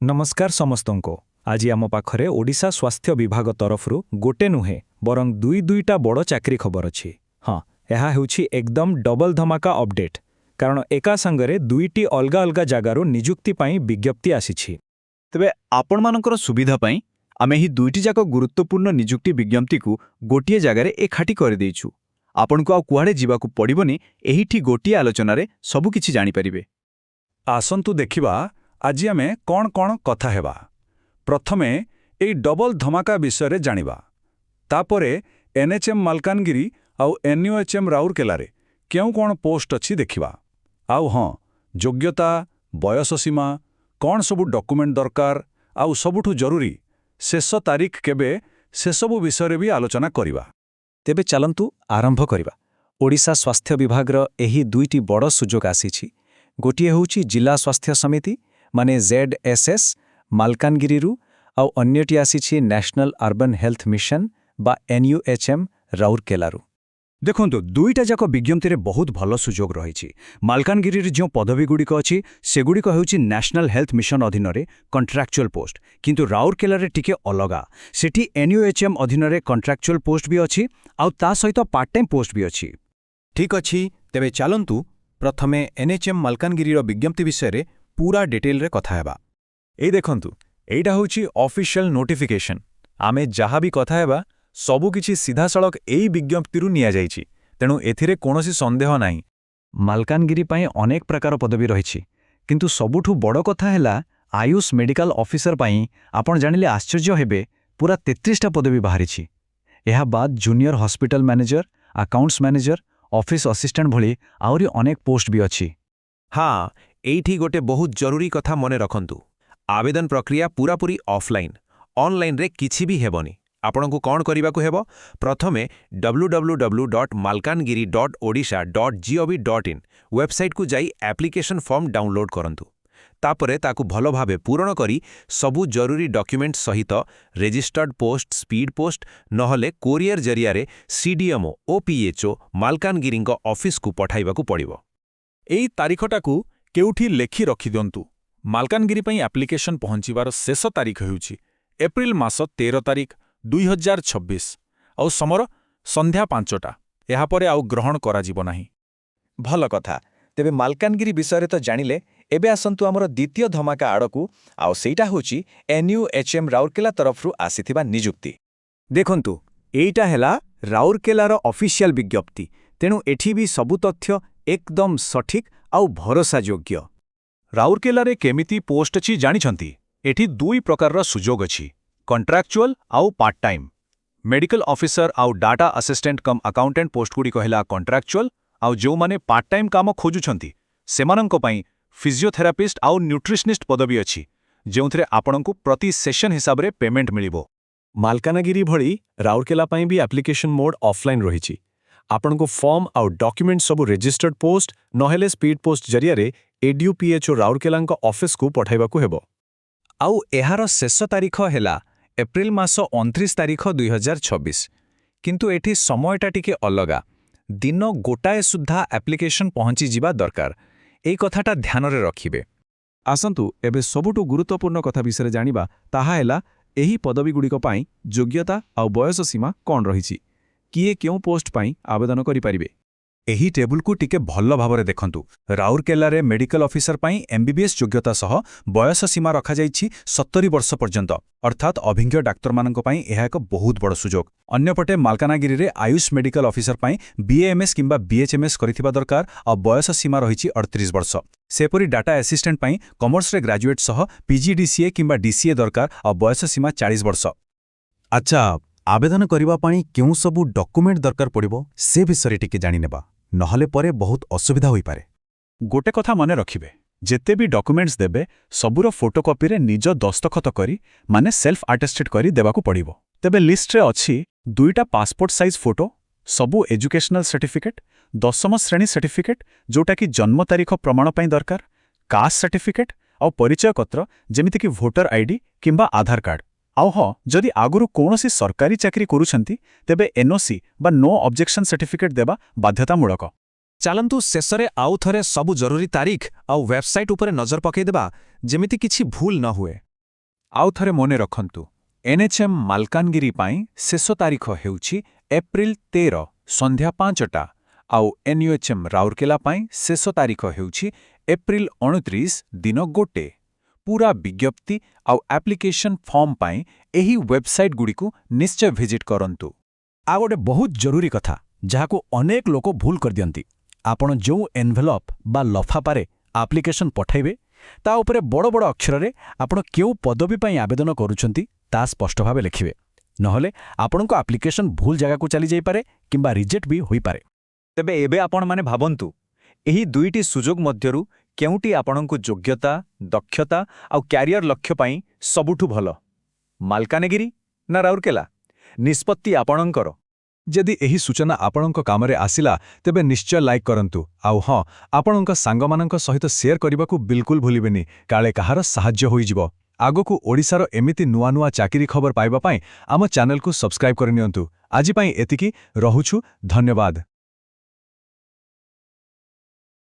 नमस्कार समस्तंको आज आम पाखरे ओडिशा स्वास्थ्य विभाग तरफरु गोटे नुहे बरं दुईटा बड़ चाकरी खबर अछि। हाँ, यह हेउछि एकदम डबल धमाका अपडेट कारण एका संगरे दुईटी अलगा अलगा जगारो निजुक्ति पाई विज्ञप्ति आसीछि। तेबे आपण मानकर सुविधा पाई आमे ही दुईटी जाक गुरुत्वपूर्ण निजुक्ति विज्ञप्ति को गोटिए जगार एकाठी कर देइछु। आपण को आ कुआडे जीवाकू पड़िबनी एहिठी गोटिए आलोचनारे सबु किछि जानि परिबे। आसंतु देखिबा आज आमे कौन कौन कथा हेबा। प्रथमे एई डबल धमाका विषय जानिबा, तापरे एनएचएम मालकानगिरी आउ एनयूएचएम राउरकेलारे केउ कौन पोस्ट अछि देखिबा। आउ हाँ, योग्यता बयस सीमा कौन सबु डॉक्यूमेंट दरकार आउ सबुठु जरूरी शेष तारीख केबे से सबु विषय भी आलोचना करिबा। तेबे चलंतु आरंभ करिबा। ओडिशा स्वास्थ्य विभागर एही दुईटी बड़ सुजोग आसीछि। गोटिए होउछि जिला स्वास्थ्य समिति माने ZSS मालकानगिरीरू आउ अन्यटी आसीछि नेशनल अर्बन हेल्थ मिशन बा NUHM राउरकेलारू। देखंतु दुईटा जाक विज्ञप्ति रे बहुत भलो सुजोग रहिछि। मालकानगिरी रे जो पदवी गुडिक अछि सेगुडिक हेउछि नेशनल हेल्थ मिशन अधीन रे कॉन्ट्रैक्चुअल पोस्ट, किंतु राउरकेला रे टिके अलगा। सेठी NUHM अधीन रे कॉन्ट्रैक्चुअल पोस्ट भी अछि आउ ता सहित पार्ट टाइम पोस्ट भी अछि। ठीक अछि, तेबे चलंतु प्रथमे NHM मालकानगिरी रो विज्ञप्ति विषय रे पूरा डिटेल रे कथा हेबा। एई देखंतु एइटा होउछि ऑफिशियल नोटिफिकेशन। आमे जहा भी कथा हेबा सबु किछि सीधा सड़क एई विज्ञप्तिरु निया जाइछि, तेणु एथिरे कोनोसी संदेह नाही। मालकानगिरी पाई अनेक प्रकार पदवी रहिछि, किंतु सबुठु बड़ कथा हैला आयुष मेडिकल ऑफिसर पाई आपण जानिले आश्चर्य हेबे पूरा 33टा पदवी बाहरिछि। एहा बाद junior hospital manager, accounts manager, office assistant भली आउरी अनेक पोस्ट भी अछि। हाँ, एइठी गोटे बहुत जरूरी कथा मने रखंतु। आवेदन प्रक्रिया पूरापूरी ऑफलाइन, ऑनलाइन रे किछि भी हेबनी। आपनकु कौन करिबाकु हेबो? प्रथमे www.malkangiri.odisha.gov.in वेबसाइट को जाई एप्लिकेशन फॉर्म डाउनलोड करंतु। तापरे ताकु भलो भाबे पूरण करी सबु जरूरी डॉक्यूमेंट सहित रजिस्टर्ड पोस्ट, स्पीड पोस्ट नहले कोरियर जरियारे CDMO OPHO मालकानगिरींग ऑफिस को पठाइबाकु पड़िबो। एई तारीखटाकू केउठी लेखि रखि दियंतु। मालकानगिरी पई एप्लिकेशन पहुंचीबार शेष तारीख हेउछि एप्रिल मास 13 तारीख 2026 आउ समर संध्या 5टा। एहा परे आउ ग्रहण करा जिवो नाही। भल कथा। तेबे मालकानगिरी विषय तो जानिले, एबे आसंतु आमर द्वितीय धमाका आड़कू आउ सेटा होछि NUHM राउरकेला तरफरु आसीथिबा निजुक्ति। देखंतु एइटा हेला राउरकेलार ऑफिशियल विज्ञप्ति, तेणु एठी भी सबु तथ्य एकदम सठिक आउ भरोसा योग्य। राउरकेलारे केमिति पोस्ट अछि जानिछंती? एठी दुई प्रकारर सुजोग अछि, कॉन्ट्रैक्चुअल आउ पार्ट टाइम। मेडिकल ऑफिसर आउ data assistant cum accountant post गुडी कहला कॉन्ट्रैक्चुअल, आउ जो माने पार्ट टाइम काम खोजुछंती सेमानंको पई फिजियोथेरापिस्ट आउ न्यूट्रिशनिस्ट पदवी अछि, जेउथरे आपणंकु प्रति सेशन हिसाब रे पेमेंट मिलिबो। मालकानगिरी भली राउरकेला पाई भी एप्लिकेशन मोड ऑफलाइन रहिछि। आपनको फॉर्म आउ डॉक्यूमेंट सबु रजिस्टर्ड पोस्ट नहेले स्पीड पोस्ट जरियारे ADUPHO राउरकेलांक ऑफिस को पठाइबाकु हेबो। आउ एहार शेष तारीख हेला एप्रिल मास 29 तारीख 2026, किंतु एठी समयटा टिके अलगा। दिन गोटाए सुद्धा एप्लिकेशन पहुंची जिबा दरकार। एई कथाटा ध्यान रे रखिबे। आसंतु एबे सबुटु गुरुत्वपूर्ण कथा विषय जानिबा, ताहा हेला एही पदवी गुडिक पाई योग्यता आउ बयस सीमा कोन रहिछि, किए केउ पोस्ट पाई आवेदन करि परिबे। एही टेबुल को टिके भल्ल भावरे देखंतु। राउरकेलारे मेडिकल ऑफिसर पाई MBBS योग्यता सह बयस सीमा रखा जाइछि 70 वर्ष पर्यंत, अर्थात अभिज्ञ डाक्तर मानक पाई एहा एक बहुत बड़ सुजोग। अन्यपटे मालकानगिरी रे आयुष मेडिकल ऑफिसर पाई BAMS किंबा BHMS करिथिबा दरकार आ बयस सीमा रहिछि 38 वर्ष। सेपरि डाटा असिस्टेंट पाई कॉमर्स रे ग्रेजुएट सह PGDCA किंबा DCA दरकार आ बयस सीमा 40 वर्ष। अच्छा, आवेदन करिबा पाई केउ सबु डॉक्यूमेंट दरकार पड़िबो से विषय टिके जानि नेबा, नहले परे बहुत असुविधा होई पारे। गोटे कथा मने रखिबे, जेते भी डॉक्यूमेंट्स देबे सबुर फोटोकॉपी रे निज दस्तखत करी माने सेल्फ अटेस्टेड करी देबाकू पड़िबो। तेबे लिस्ट रे अछि 2टा पासपोर्ट साइज फोटो, सबु एजुकेशनल सर्टिफिकेट, 10म श्रेणी सर्टिफिकेट जोटा कि जन्म तारीख प्रमाण पाई दरकार, कास्ट सर्टिफिकेट और परिचय पत्र जेमिति कि वोटर आईडी किंबा आधार कार्ड। आउ हाँ, जदि आगुरु कोनोसी सरकारी चाकरी करूछंती तेबे NOC बा नो ऑब्जेक्शन सर्टिफिकेट देबा बाध्यतामूलक। चलंतु शेषरे आउ थरे सबु जरूरी तारीख आउ वेबसाइट उपरे नजर पकई देबा, जेमिति किछि भूल न हुए। ଆଉ ଥରେ ମନେ ରଖନ୍ତୁ NHM ମାଲକାନଗିରି ପାଇଁ ଶେଷ ତାରିଖ ହେଉଛି ଏପ୍ରିଲ 13 ସନ୍ଧ୍ୟା 5ଟା ଆଉ NUHM ରାଉରକେଲା ପାଇଁ ଶେଷ ତାରିଖ ହେଉଛି ଏପ୍ରିଲ 29 ଦିନ 1। ପୂରା ବିଜ୍ଞପ୍ତି ଆଉ ଆପ୍ଲିକେସନ ଫର୍ମ ପାଇଁ ଏହି ୱେବସାଇଟ୍ଗୁଡ଼ିକୁ ନିଶ୍ଚୟ ଭିଜିଟ୍ କରନ୍ତୁ। ଆଉ ଗୋଟେ ବହୁତ ଜରୁରୀ କଥା ଯାହାକୁ ଅନେକ ଲୋକ ଭୁଲ କରିଦିଅନ୍ତି, ଆପଣ ଯେଉଁ ଏନଭେଲପ୍ ବା ଲଫାପାରେ ଆପ୍ଲିକେସନ ପଠାଇବେ ତା ଉପରେ ବଡ଼ ବଡ଼ ଅକ୍ଷରରେ ଆପଣ କେଉଁ ପଦବୀ ପାଇଁ ଆବେଦନ କରୁଛନ୍ତି ତା ସ୍ପଷ୍ଟ ଭାବେ ଲେଖିବେ, ନହେଲେ ଆପଣଙ୍କ ଆପ୍ଲିକେସନ ଭୁଲ ଜାଗାକୁ ଚାଲିଯାଇପାରେ କିମ୍ବା ରିଜେକ୍ଟ ବି ହୋଇପାରେ। ତେବେ ଏବେ ଆପଣମାନେ ଭାବନ୍ତୁ ଏହି ଦୁଇଟି ସୁଯୋଗ ମଧ୍ୟରୁ କେଉଁଟି ଆପଣଙ୍କୁ ଯୋଗ୍ୟତା, ଦକ୍ଷତା ଆଉ କ୍ୟାରିୟର ଲକ୍ଷ୍ୟ ପାଇଁ ସବୁଠୁ ଭଲ? ମାଲକାନଗିରି ନା ରାଉରକେଲା? ନିଷ୍ପତ୍ତି ଆପଣଙ୍କର। ଯଦି ଏହି ସୂଚନା ଆପଣଙ୍କ କାମରେ ଆସିଲା ତେବେ ନିଶ୍ଚୟ ଲାଇକ୍ କରନ୍ତୁ ଆଉ ହଁ, ଆପଣଙ୍କ ସାଙ୍ଗମାନଙ୍କ ସହିତ ସେୟାର କରିବାକୁ ବିଲକୁଲ ଭୁଲିବେନି, କାଳେ କାହାର ସାହାଯ୍ୟ ହୋଇଯିବ। ଆଗକୁ ଓଡ଼ିଶାର ଏମିତି ନୂଆ ନୂଆ ଚାକିରି ଖବର ପାଇବା ପାଇଁ ଆମ ଚ୍ୟାନେଲକୁ ସବସ୍କ୍ରାଇବ୍ କରିନିଅନ୍ତୁ। ଆଜି ପାଇଁ ଏତିକି, ରହୁଛୁ, ଧନ୍ୟବାଦ।